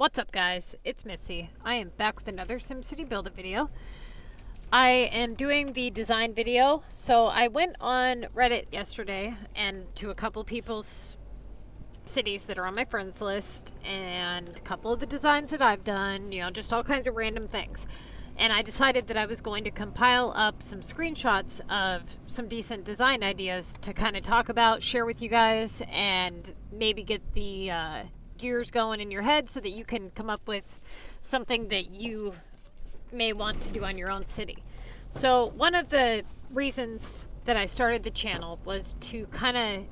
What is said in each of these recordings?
What's up guys, it's Missy. I am back with another SimCity Buildit video. I am doing the design video, so I went on Reddit yesterday and to a couple people's cities that are on my friends list and a couple of the designs that I've done, just all kinds of random things. And I decided that I was going to compile up some screenshots of some decent design ideas to kind of talk about, share with you guys, and maybe get the gears going in your head so that you can come up with something that you may want to do on your own city. So one of the reasons that I started the channel was to kind of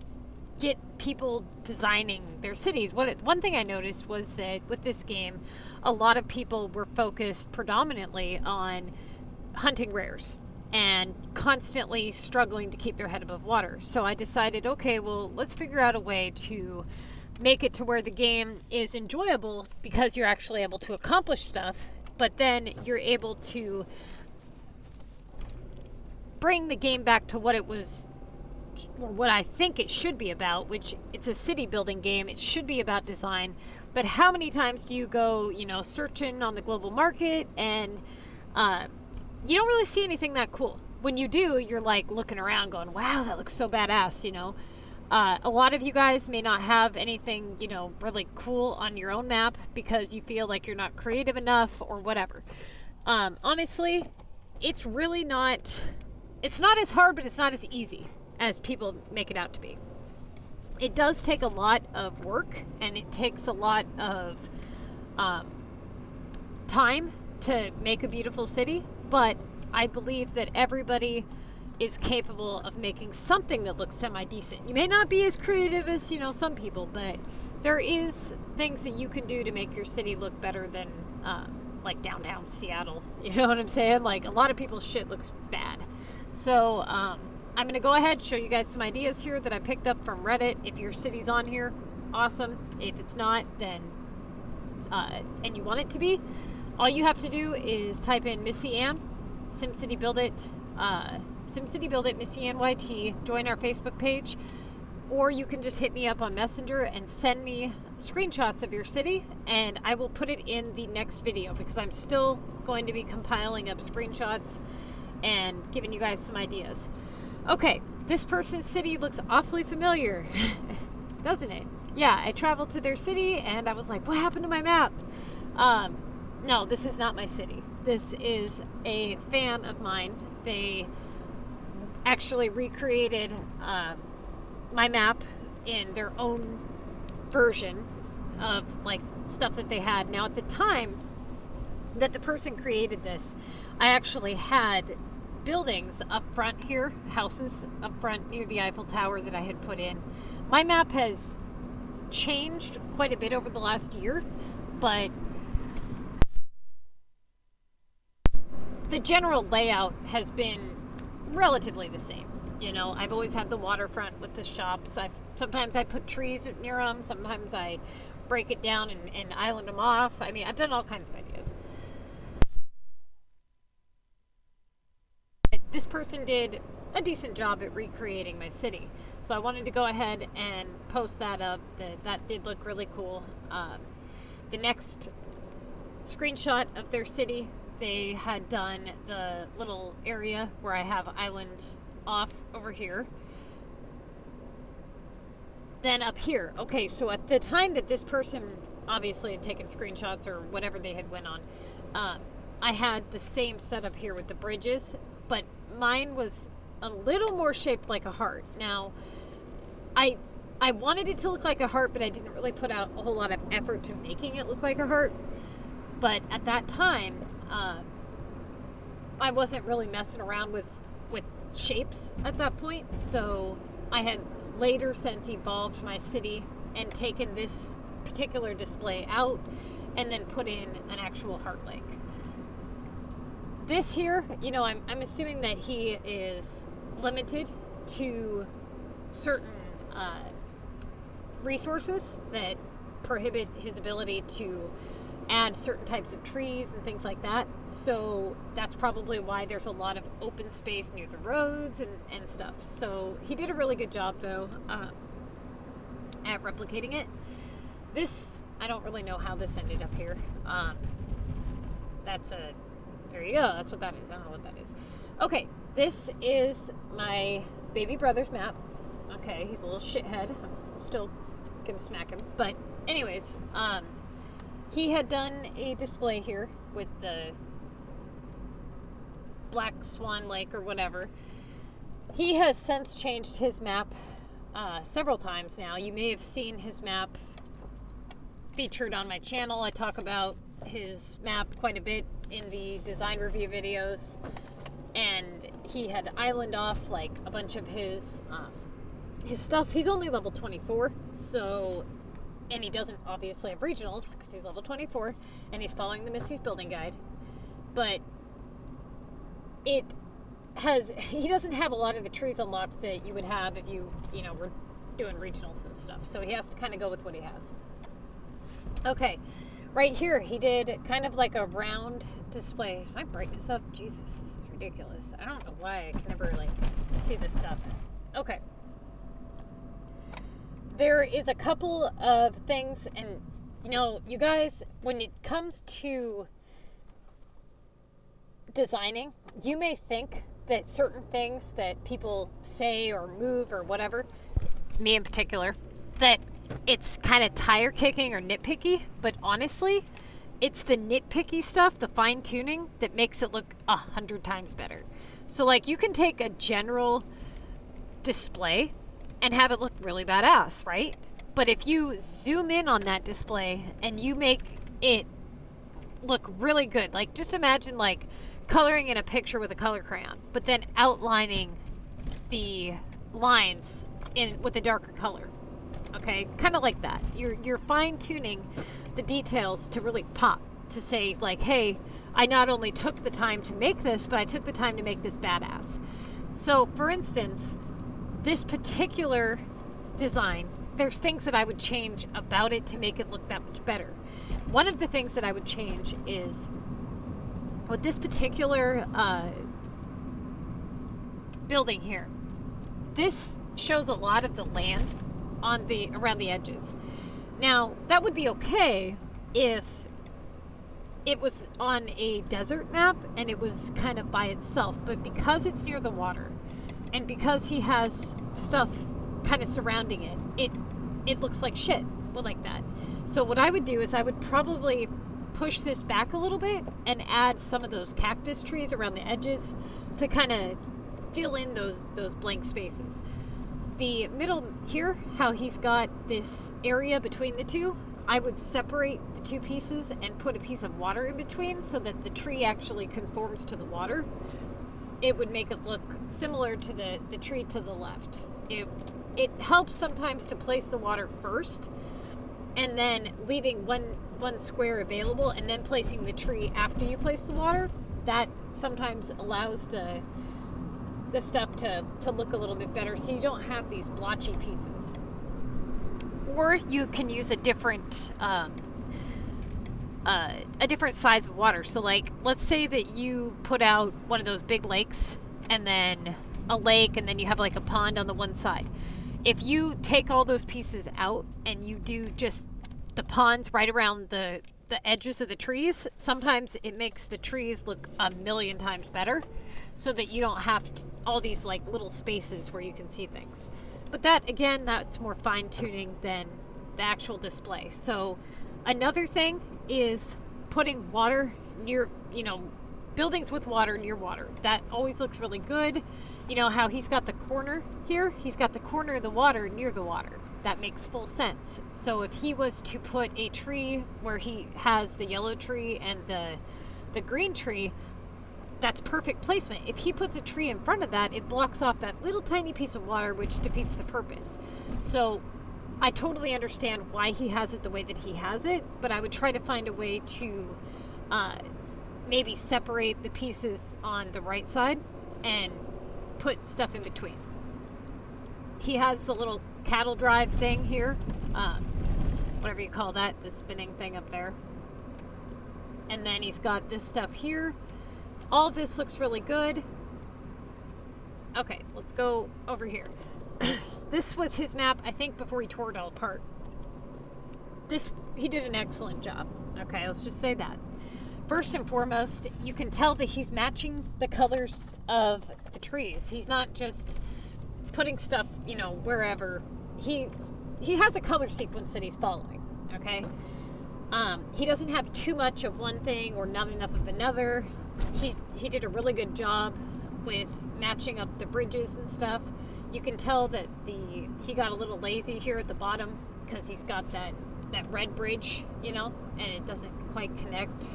get people designing their cities. One thing I noticed was that with this game, a lot of people were focused predominantly on hunting rares and constantly struggling to keep their head above water. So I decided, okay, well, let's figure out a way to make it to where the game is enjoyable because you're actually able to accomplish stuff, but then you're able to bring the game back to what it was, or what I think it should be about, which it's a city building game. It should be about design, but how many times do you go, searching on the global market and you don't really see anything that cool? When you do, you're like looking around going, wow, that looks so badass, A lot of you guys may not have anything, really cool on your own map because you feel like you're not creative enough or whatever. Honestly, it's really not, it's not as hard, but it's not as easy as people make it out to be. It does take a lot of work and it takes a lot of time to make a beautiful city, but I believe that everybody is capable of making something that looks semi-decent. You may not be as creative as, some people, but there is things that you can do to make your city look better than, like downtown Seattle. You know what I'm saying? Like, a lot of people's shit looks bad. So, I'm going to go ahead and show you guys some ideas here that I picked up from Reddit. If your city's on here, awesome. If it's not, then, and you want it to be, all you have to do is type in MissyAnne, SimCity Buildit, SimCity Buildit MissyAnneYT, join our Facebook page, or you can just hit me up on Messenger and send me screenshots of your city, and I will put it in the next video because I'm still going to be compiling up screenshots and giving you guys some ideas. Okay, this person's city looks awfully familiar, doesn't it? Yeah, I traveled to their city and I was like, what happened to my map? No, this is not my city. This is a fan of mine. They actually recreated my map in their own version of like stuff that they had. Now at the time that the person created this, I actually had buildings up front here, houses up front near the Eiffel Tower that I had put in. My map has changed quite a bit over the last year, but the general layout has been relatively the same. I've always had the waterfront with the shops. Sometimes I put trees near them. Sometimes I break it down and island them off. I mean, I've done all kinds of ideas. But this person did a decent job at recreating my city. So I wanted to go ahead and post that up. That did look really cool. The next screenshot of their city, they had done the little area where I have island off over here. Then up here, okay, so at the time that this person obviously had taken screenshots or whatever they had went on, I had the same setup here with the bridges, but mine was a little more shaped like a heart. Now, I wanted it to look like a heart, but I didn't really put out a whole lot of effort to making it look like a heart. But at that time, I wasn't really messing around with shapes at that point, so I had later since evolved my city and taken this particular display out and then put in an actual heart lake. This here, I'm assuming that he is limited to certain resources that prohibit his ability to add certain types of trees and things like that. So that's probably why there's a lot of open space near the roads and stuff. So he did a really good job though at replicating it. This, I don't really know how this ended up here. That's a, there you go, that's what that is. I don't know what that is. Okay, this is my baby brother's map. Okay, he's a little shithead. I'm still gonna smack him. But anyways, he had done a display here with the Black Swan Lake or whatever. He has since changed his map several times now. You may have seen his map featured on my channel. I talk about his map quite a bit in the design review videos, and he had island off like a bunch of his stuff. He's only level 24, so, and he doesn't obviously have regionals because he's level 24 and he's following the Missy's Building Guide, but it has, he doesn't have a lot of the trees unlocked that you would have if you know, were doing regionals and stuff, so he has to kind of go with what he has. Okay, right here he did kind of like a round display. Is my brightness up? Jesus, this is ridiculous. I don't know why I can never like see this stuff. Okay, there is a couple of things, and you know, you guys, when it comes to designing, you may think that certain things that people say or move or whatever, me in particular, that it's kind of tire kicking or nitpicky, but honestly, it's the nitpicky stuff, the fine tuning, that makes it look 100 times better. So like, you can take a general display and have it look really badass, right? But if you zoom in on that display and you make it look really good, like just imagine like coloring in a picture with a color crayon, but then outlining the lines in with a darker color. Okay, kind of like that. You're fine-tuning the details to really pop, to say like, hey, I not only took the time to make this, but I took the time to make this badass. So for instance, this particular design, there's things that I would change about it to make it look that much better. One of the things that I would change is with this particular building here, this shows a lot of the land on the around the edges. Now that would be okay if it was on a desert map and it was kind of by itself, but because it's near the water and because he has stuff kind of surrounding it, it looks like shit like that. So what I would do is I would probably push this back a little bit and add some of those cactus trees around the edges to kind of fill in those blank spaces. The middle here, how he's got this area between the two, I would separate the two pieces and put a piece of water in between so that the tree actually conforms to the water. It would make it look similar to the tree to the left. It helps sometimes to place the water first and then leaving one square available and then placing the tree after you place the water. That sometimes allows the stuff to look a little bit better, so you don't have these blotchy pieces. Or you can use a different size of water. So like, let's say that you put out one of those big lakes and then a lake and then you have like a pond on the one side. If you take all those pieces out and you do just the ponds right around the edges of the trees, sometimes it makes the trees look 1,000,000 times better, so that you don't have all these like little spaces where you can see things. But that, again, that's more fine-tuning than the actual display. So another thing is putting water near, you know, buildings with water near water. That always looks really good. You know how he's got the corner here? He's got the corner of the water near the water. That makes full sense. So if he was to put a tree where he has the yellow tree and the green tree, that's perfect placement. If he puts a tree in front of that, it blocks off that little tiny piece of water, which defeats the purpose. So I totally understand why he has it the way that he has it, but I would try to find a way to maybe separate the pieces on the right side and put stuff in between. He has the little cattle drive thing here, whatever you call that, the spinning thing up there. And then he's got this stuff here. All of this looks really good. Okay, let's go over here. This was his map, I think, before he tore it all apart. he did an excellent job. Okay, let's just say that. First and foremost, you can tell that he's matching the colors of the trees. He's not just putting stuff, you know, wherever. He has a color sequence that he's following. Okay, he doesn't have too much of one thing or not enough of another. He did a really good job with matching up the bridges and stuff. You can tell that he got a little lazy here at the bottom because he's got that red bridge, you know, and it doesn't quite connect.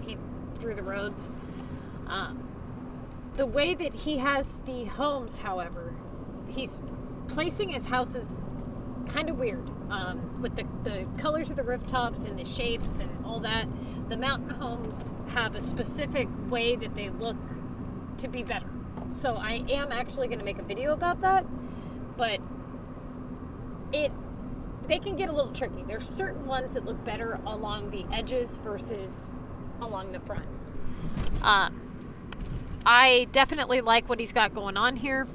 He drew the roads. The way that he has the homes, however, he's placing his houses kind of weird, with the colors of the rooftops and the shapes and all that. The mountain homes have a specific way that they look to be better. So I am actually going to make a video about that, but they can get a little tricky. There's certain ones that look better along the edges versus along the front. I definitely like what he's got going on here.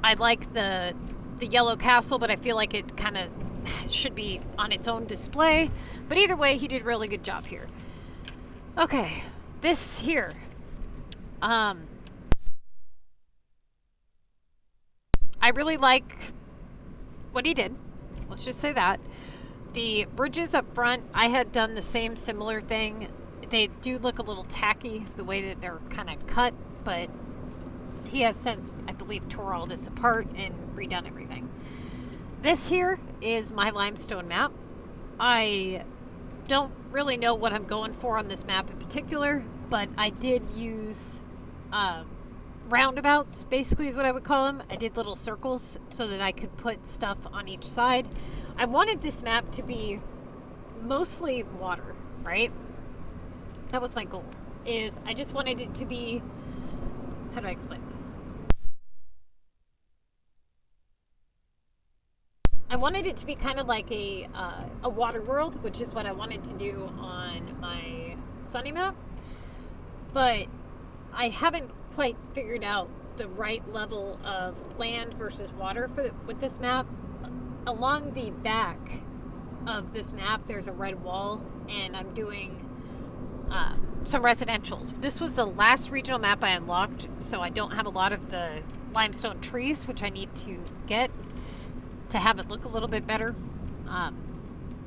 I like the yellow castle, but I feel like it kind of should be on its own display. But either way, he did a really good job here. Okay, this here. I really like what he did. Let's just say that. The bridges up front, I had done the similar thing. They do look a little tacky, the way that they're kind of cut, but he has since, I believe, tore all this apart and redone everything. This here is my limestone map. I don't really know what I'm going for on this map in particular, but I did use roundabouts, basically is what I would call them. I did little circles so that I could put stuff on each side. I wanted this map to be mostly water, right? That was my goal. I just wanted it to be, how do I explain this? I wanted it to be kind of like a water world, which is what I wanted to do on my Sunny map, but I haven't quite figured out the right level of land versus water with this map. Along the back of this map, there's a red wall, and I'm doing some residentials. This was the last regional map I unlocked, so I don't have a lot of the limestone trees, which I need to get to have it look a little bit better.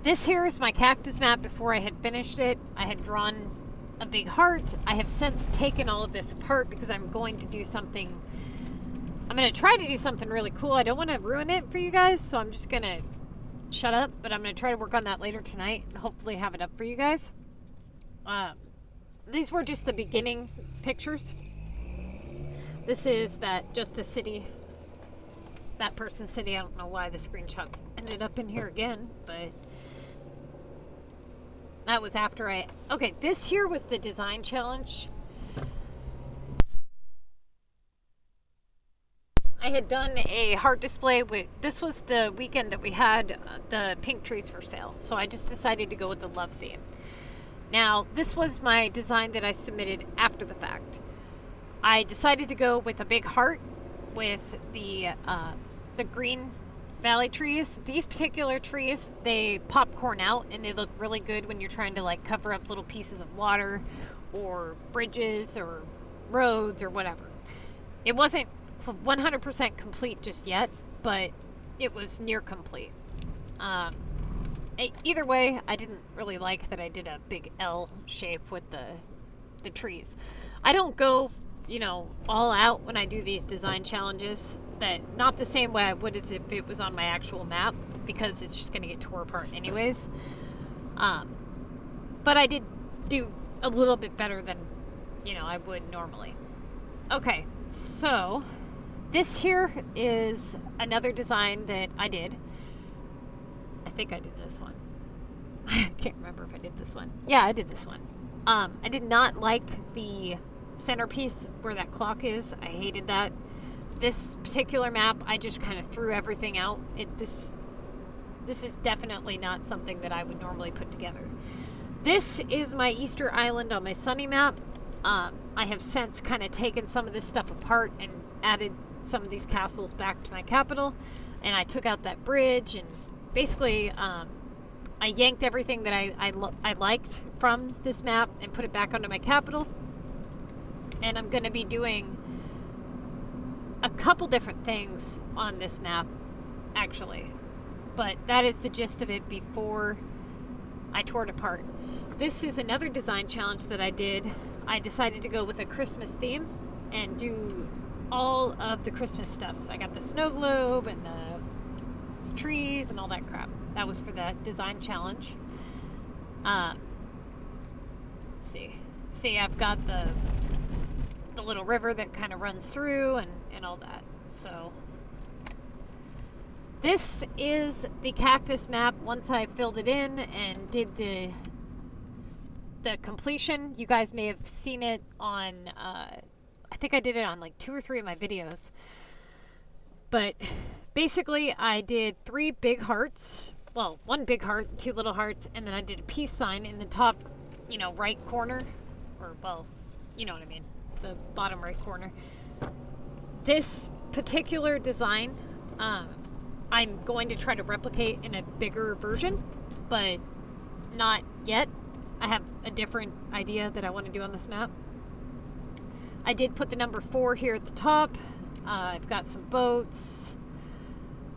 This here is my cactus map before I had finished it. I had drawn a big heart. I have since taken all of this apart because I'm going to do something. I'm going to try to do something really cool. I don't want to ruin it for you guys, so I'm just going to shut up, but I'm going to try to work on that later tonight and hopefully have it up for you guys. These were just the beginning pictures. This is that just a city, that person's city. I don't know why the screenshots ended up in here again, but that was after okay, this here was the design challenge. I had done a heart display this was the weekend that we had the pink trees for sale, so I just decided to go with the love theme. Now, this was my design that I submitted after the fact. I decided to go with a big heart with the green valley trees. These particular trees, they popcorn out and they look really good when you're trying to like cover up little pieces of water or bridges or roads or whatever. It wasn't 100% complete just yet, but it was near complete. Either way, I didn't really like that I did a big L shape with the trees. I don't go, you know, all out when I do these design challenges. Not the same way I would as if it was on my actual map, because it's just going to get tore apart anyways. But I did do a little bit better than, you know, I would normally. Okay, so this here is another design that I did. I think I did this one. I can't remember if I did this one. Yeah, I did this one. I did not like the centerpiece where that clock is. I hated that. This particular map, I just kind of threw everything out. This is definitely not something that I would normally put together. This is my Easter Island on my Sunny map. I have since kind of taken some of this stuff apart and added some of these castles back to my capital, and I took out that bridge and basically I yanked everything that I liked from this map and put it back onto my capital. And I'm going to be doing a couple different things on this map, actually. But that is the gist of it before I tore it apart. This is another design challenge that I did. I decided to go with a Christmas theme and do all of the Christmas stuff. I got the snow globe and the trees and all that crap. That was for the design challenge. Let's see. See, I've got the little river that kind of runs through and all that. So this is the cactus map once I filled it in and did the completion. You guys may have seen it on, I think I did it on like 2 or 3 of my videos. But basically I did 3 big hearts. Well, 1 big heart, 2 little hearts, and then I did a peace sign in the top, you know, right corner. Or, well, you know what I mean. The bottom right corner. This particular design, I'm going to try to replicate in a bigger version, but not yet. I have a different idea that I want to do on this map. I did put the number 4 here at the top. I've got some boats.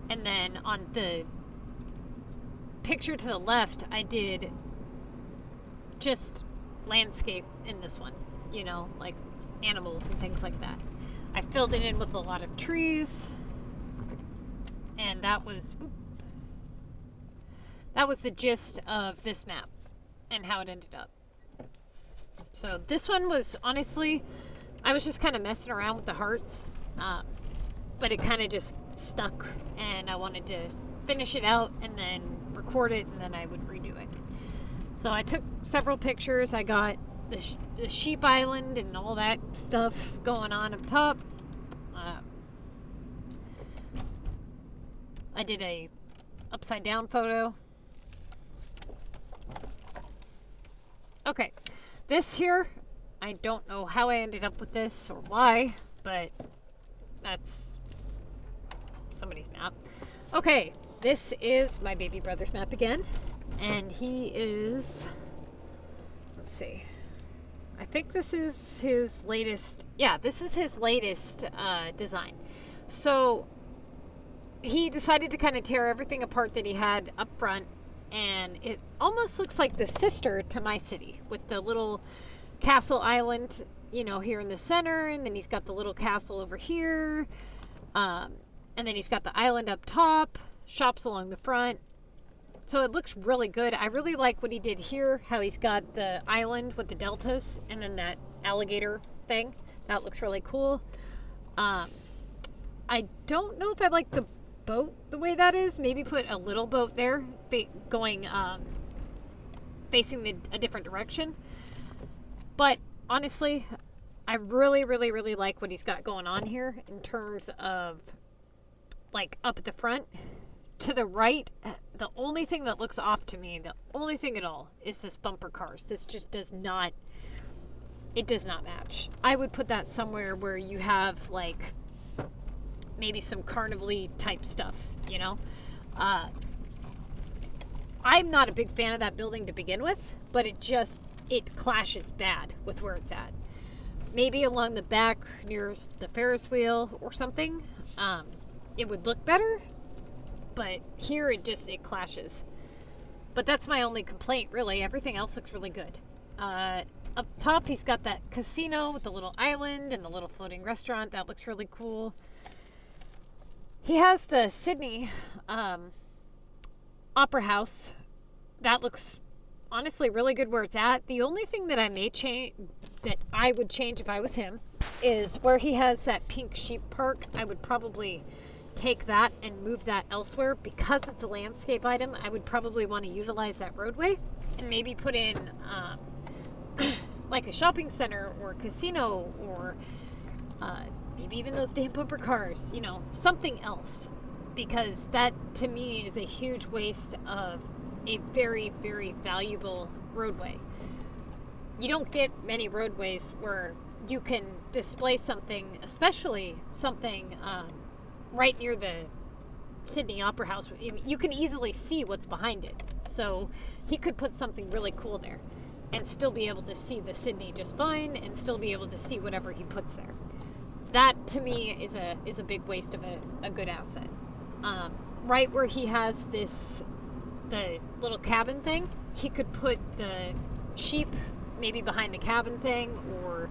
And then on the picture to the left, I did just landscape in this one. You know, like animals and things like that. I filled it in with a lot of trees. And that was the gist of this map and how it ended up. So this one was, honestly, I was just kind of messing around with the hearts, but it kind of just stuck, and I wanted to finish it out and then record it, and then I would redo it. So I took several pictures. I got the sheep island and all that stuff going on up top. I did a upside down photo. Okay, this here, I don't know how I ended up with this or why, but that's somebody's map. Okay, this is my baby brother's map again, and he is, let's see, I think this is his latest, yeah, this is his latest design. So he decided to kind of tear everything apart that he had up front, and it almost looks like the sister to my city, with the little castle island, you know, here in the center, and then he's got the little castle over here, and then he's got the island up top, shops along the front. So it looks really good. I really like what he did here, how he's got the island with the deltas and then that alligator thing. That looks really cool. I don't know if I like the boat the way that is. Maybe put a little boat there going facing a different direction. But honestly, I really like what he's got going on here in terms of like up at the front. To the right, the only thing that looks off to me, the only thing at all, is this bumper cars. This just does not, it does not match. I would put that somewhere where you have like maybe some carnival-y type stuff, you know? I'm not a big fan of that building to begin with, but it clashes bad with where it's at. Maybe along the back near the Ferris wheel or something, it would look better. But here it clashes. But that's my only complaint, really. Everything else looks really good. Up top, he's got that casino with the little island and the little floating restaurant. That looks really cool. He has the Sydney Opera House. That looks honestly really good where it's at. The only thing that I may change, that I would change if I was him, is where he has that pink sheep park. I would probably take that and move that elsewhere. Because it's a landscape item, I would probably want to utilize that roadway and maybe put in like a shopping center or a casino or maybe even those damn bumper cars, you know, something else, because that to me is a huge waste of a very valuable roadway. You don't get many roadways where you can display something, especially something right near Sydney Opera House, you can easily see what's behind it. So he could put something really cool there and still be able to see the Sydney just fine and still be able to see whatever he puts there. That to me is a big waste of a good asset. Right where he has the little cabin thing, he could put the sheep maybe behind the cabin thing, or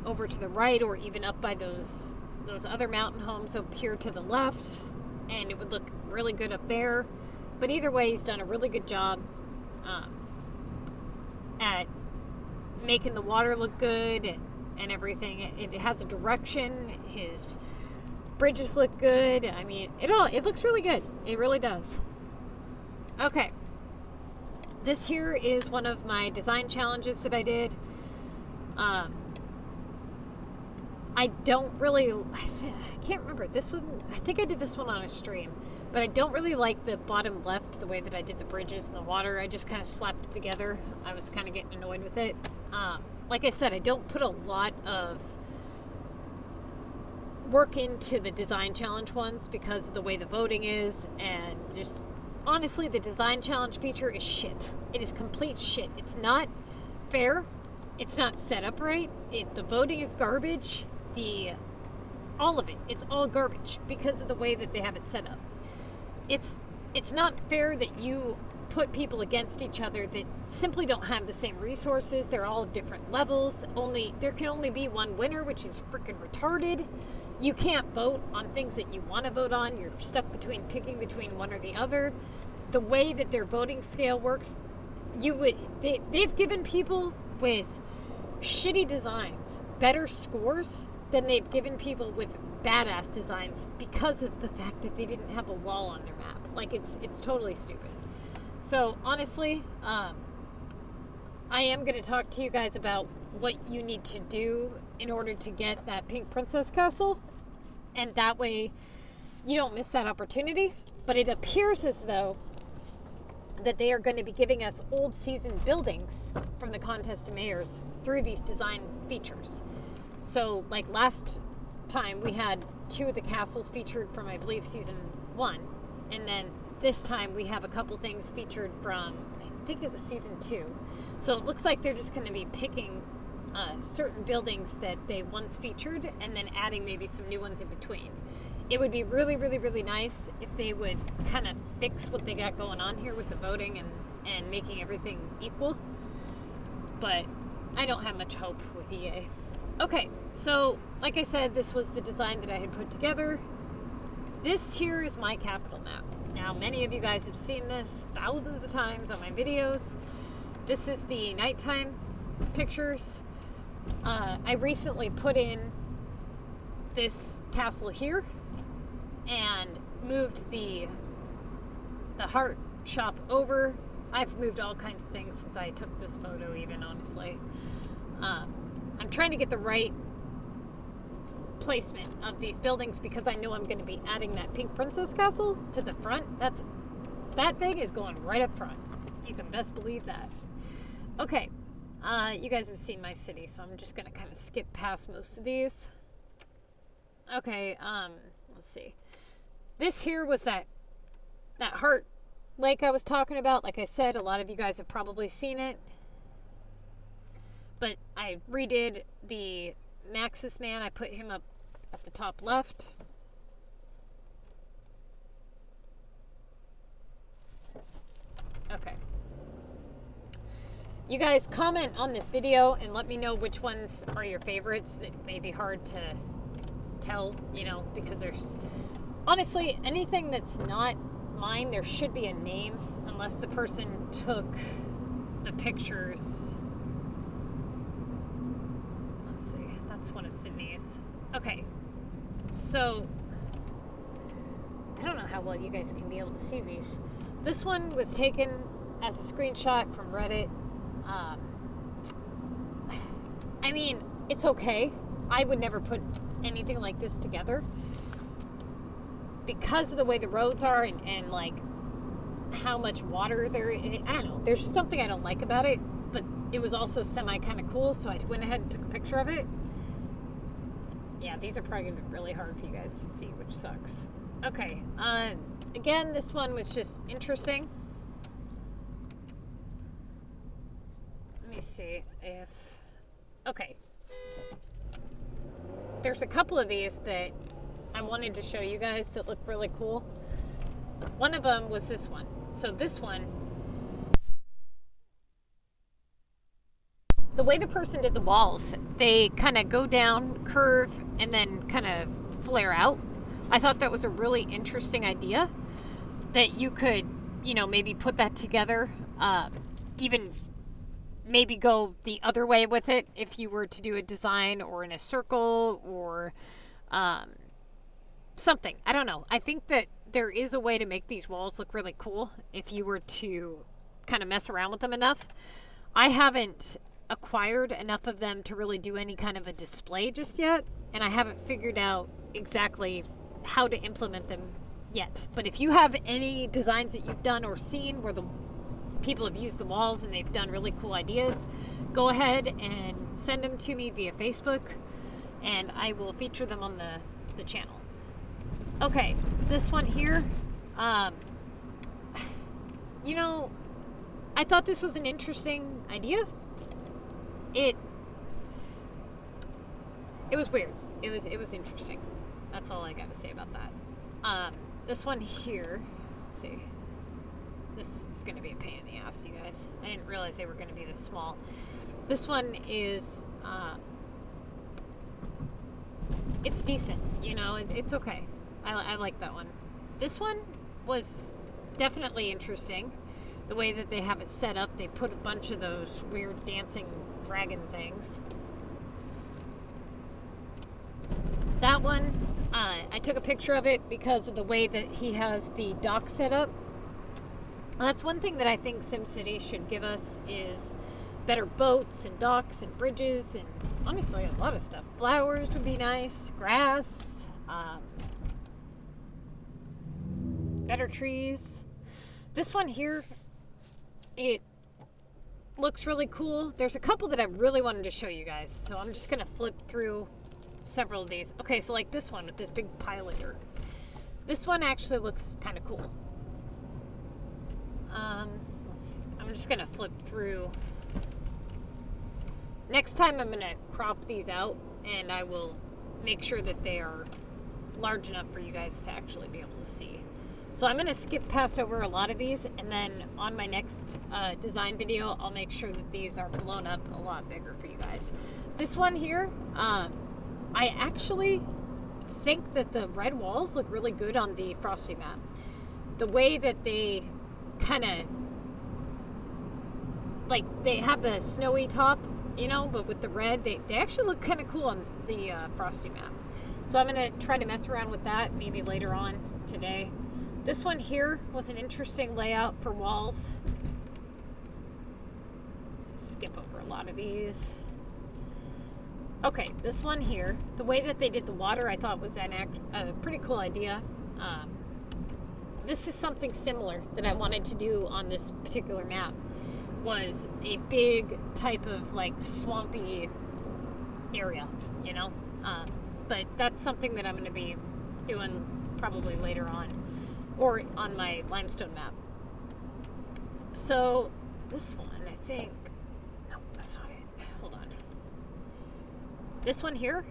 over to the right, or even up by those other mountain homes up here to the left, and it would look really good up there. But either way, he's done a really good job at making the water look good and everything. It has a direction. His bridges look good. I mean, it looks really good. It really does. Okay. This here is one of my design challenges that I did. I can't remember. I think I did this one on a stream, but I don't really like the bottom left, the way that I did the bridges and the water. I just kind of slapped it together. I was kind of getting annoyed with it. Like I said, I don't put a lot of work into the design challenge ones because of the way the voting is, and just honestly, the design challenge feature is shit. It is complete shit. It's not fair. It's not set up right. The voting is garbage. All of it. It's all garbage because of the way that they have it set up. It's not fair that you put people against each other that simply don't have the same resources. They're all different levels. There can only be one winner, which is freaking retarded. You can't vote on things that you want to vote on. You're stuck picking between one or the other. The way that their voting scale works, they've given people with shitty designs better scores than they've given people with badass designs because of the fact that they didn't have a wall on their map. Like, it's totally stupid. So honestly, I am going to talk to you guys about what you need to do in order to get that pink princess castle, and that way you don't miss that opportunity. But it appears as though that they are going to be giving us old season buildings from the contest of mayors through these design features. So like last time we had 2 of the castles featured from, I believe, season 1, and then this time we have a couple things featured from, I think it was season 2. So it looks like they're just going to be picking certain buildings that they once featured and then adding maybe some new ones in between. It would be really, really, really nice if they would kind of fix what they got going on here with the voting and making everything equal. But I don't have much hope with EA. Okay, so like I said, this was the design that I had put together. This here is my capital map. Now, many of you guys have seen this thousands of times on my videos. This is the nighttime pictures. I recently put in this castle here and moved the heart shop over. I've moved all kinds of things since I took this photo, even, honestly. I'm trying to get the right placement of these buildings because I know I'm going to be adding that pink princess castle to the front. That thing is going right up front. You can best believe that. Okay, you guys have seen my city, so I'm just going to kind of skip past most of these. Okay, let's see. This here was that heart lake I was talking about. Like I said, a lot of you guys have probably seen it. But I redid the Maxis man. I put him up at the top left. Okay. You guys comment on this video and let me know which ones are your favorites. It may be hard to tell, because there's... Honestly, anything that's not mine, there should be a name, unless the person took the pictures... That's one of Sydney's. Okay, so I don't know how well you guys can be able to see these. This one was taken as a screenshot from Reddit. I mean, it's okay. I would never put anything like this together because of the way the roads are and like how much water there is. I don't know. There's something I don't like about it, but it was also semi kind of cool, so I went ahead and took a picture of it. Yeah, these are probably going to be really hard for you guys to see, which sucks. Okay, again, this one was just interesting. Let me see if, okay. There's a couple of these that I wanted to show you guys that look really cool. One of them was this one. So this one, the way the person did the walls, they kind of go down, curve, and then kind of flare out. I thought that was a really interesting idea that you could, you know, maybe put that together, even maybe go the other way with it if you were to do a design or in a circle or um, something. I don't know. I think that there is a way to make these walls look really cool if you were to kind of mess around with them enough. I haven't acquired enough of them to really do any kind of a display just yet, and I haven't figured out exactly how to implement them yet. But if you have any designs that you've done or seen where the people have used the walls and they've done really cool ideas, go ahead and send them to me via Facebook, and I will feature them on the channel. Okay, this one here, you know, I thought this was an interesting idea. It was weird. It was interesting. That's all I got to say about that. This one here, let's see. This is going to be a pain in the ass, you guys. I didn't realize they were going to be this small. This one is, it's decent, you know, it's okay. I like that one. This one was definitely interesting. The way that they have it set up, they put a bunch of those weird dancing dragon things. That one, I took a picture of it because of the way that he has the dock set up. That's one thing that I think SimCity should give us is better boats and docks and bridges and honestly a lot of stuff. Flowers would be nice, grass, better trees. This one here, it looks really cool. There's a couple that I really wanted to show you guys, so I'm just gonna flip through several of these. Okay, so like this one with this big pile of dirt. This one actually looks kind of cool. Let's see. I'm just gonna flip through. Next time I'm gonna crop these out and I will make sure that they are large enough for you guys to actually be able to see. So I'm going to skip past over a lot of these, and then on my next design video, I'll make sure that these are blown up a lot bigger for you guys. This one here, I actually think that the red walls look really good on the Frosty map. The way that they kind of, like, they have the snowy top, you know, but with the red, they actually look kind of cool on the Frosty map. So I'm going to try to mess around with that maybe later on today. This one here was an interesting layout for walls. Skip over a lot of these. Okay, this one here, the way that they did the water I thought was a pretty cool idea. This is something similar that I wanted to do on this particular map, was a big type of like swampy area, you know? But that's something that I'm going to be doing probably later on, or on my limestone map. So this one, I think, no, that's not it. Hold on. This one here,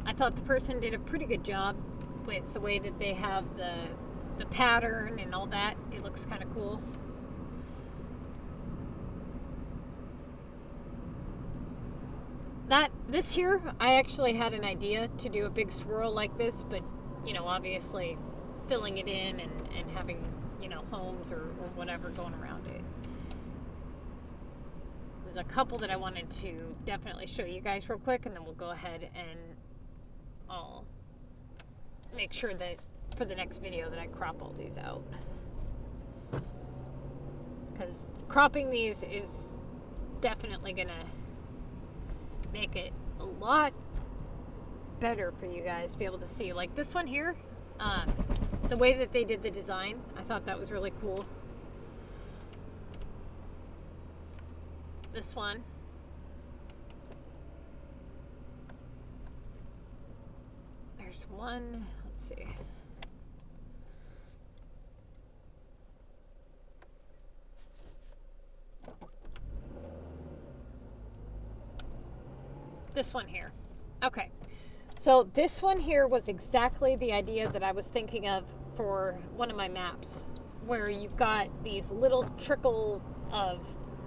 I thought the person did a pretty good job with the way that they have the pattern and all that. It looks kind of cool. This here, I actually had an idea to do a big swirl like this, but, you know, obviously filling it in and having, you know, homes or whatever going around it. There's a couple that I wanted to definitely show you guys real quick, and then we'll go ahead and I'll make sure that for the next video that I crop all these out. Because cropping these is definitely going to make it a lot better for you guys to be able to see. Like this one here, the way that they did the design, I thought that was really cool. This one, there's one, let's see, This one here. Okay. So this one here was exactly the idea that I was thinking of for one of my maps, where you've got these little trickle of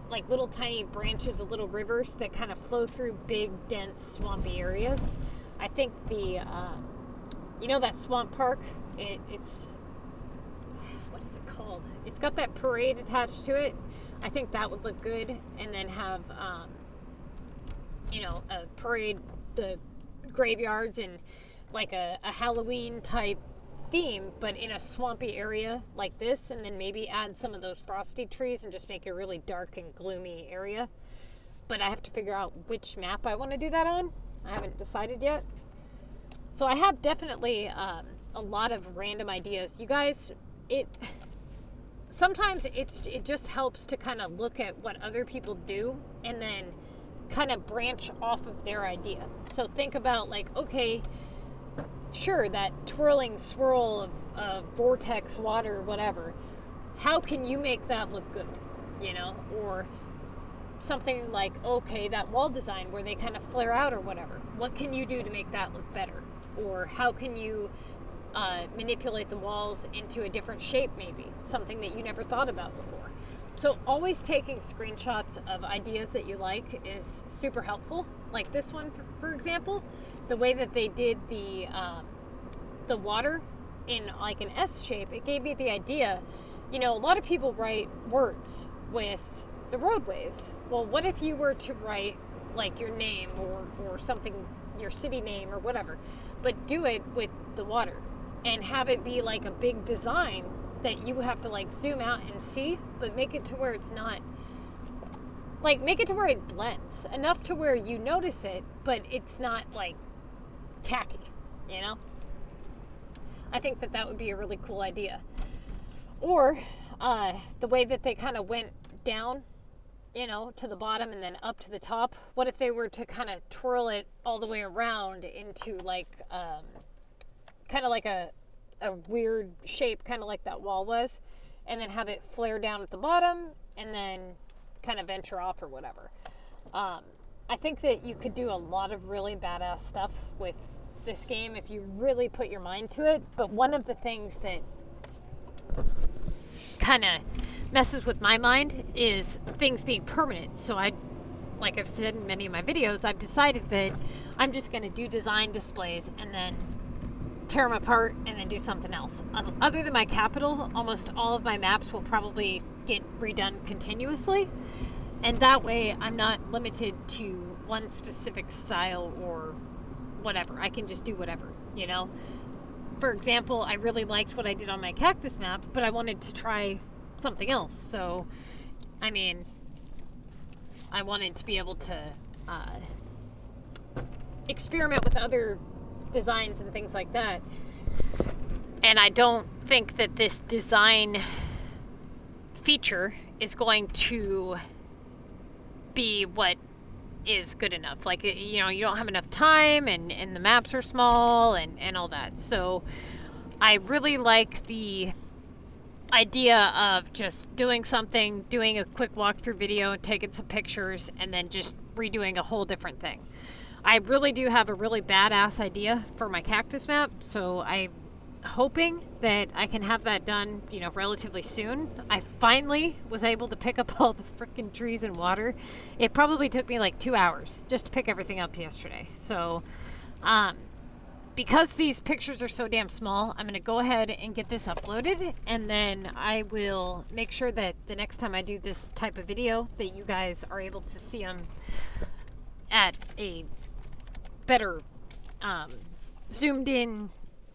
like little tiny branches of little rivers that kind of flow through big, dense, swampy areas. I think the, you know that swamp park? It's, what is it called? It's got that parade attached to it. I think that would look good. And then have, you know, a parade, the graveyards and like a Halloween type theme, but in a swampy area like this, and then maybe add some of those frosty trees and just make a really dark and gloomy area. But I have to figure out which map I want to do that on. I haven't decided yet. So I have definitely a lot of random ideas. You guys, sometimes it just helps to kind of look at what other people do and then kind of branch off of their idea. So think about like, okay, sure, that twirling swirl of vortex water, whatever, how can you make that look good, you know? Or something like, okay, that wall design where they kind of flare out or whatever, what can you do to make that look better? Or how can you manipulate the walls into a different shape, maybe something that you never thought about before? So always taking screenshots of ideas that you like is super helpful. Like this one, for example, the way that they did the water in like an S shape, it gave me the idea, you know, a lot of people write words with the roadways. Well, what if you were to write like your name or something, your city name or whatever, but do it with the water and have it be like a big design that you have to like zoom out and see, but make it to where it's not, like make it to where it blends enough to where you notice it, but it's not like tacky, you know? I think that would be a really cool idea. Or the way that they kind of went down, you know, to the bottom and then up to the top. What if they were to kind of twirl it all the way around into like kind of like a weird shape, kind of like that wall was, and then have it flare down at the bottom and then kind of venture off or whatever. I think that you could do a lot of really badass stuff with this game if you really put your mind to it. But one of the things that kind of messes with my mind is things being permanent. So like I've said in many of my videos, I've decided that I'm just going to do design displays and then tear them apart and then do something else. Other than my capital, almost all of my maps will probably get redone continuously, and that way I'm not limited to one specific style or whatever. I can just do whatever, you know? For example, I really liked what I did on my cactus map, but I wanted to try something else. So, I mean, I wanted to be able to experiment with other designs and things like that. And I don't think that this design feature is going to be what is good enough. Like, you know, you don't have enough time and the maps are small and all that. So I really like the idea of just doing something, doing a quick walkthrough video, taking some pictures, and then just redoing a whole different thing. I really do have a really badass idea for my cactus map, so I'm hoping that I can have that done, you know, relatively soon. I finally was able to pick up all the freaking trees and water. It probably took me like 2 hours just to pick everything up yesterday. So, because these pictures are so damn small, I'm going to go ahead and get this uploaded, and then I will make sure that the next time I do this type of video that you guys are able to see them at a better zoomed in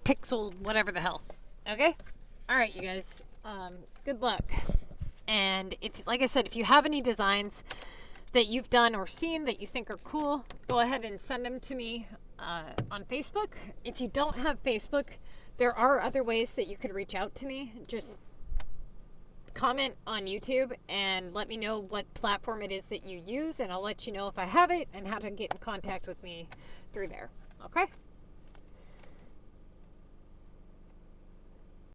pixel, whatever the hell. Okay? Alright, you guys. Good luck. And if, like I said, if you have any designs that you've done or seen that you think are cool, go ahead and send them to me on Facebook. If you don't have Facebook, there are other ways that you could reach out to me. Just comment on YouTube and let me know what platform it is that you use, and I'll let you know if I have it and how to get in contact with me through there. Okay?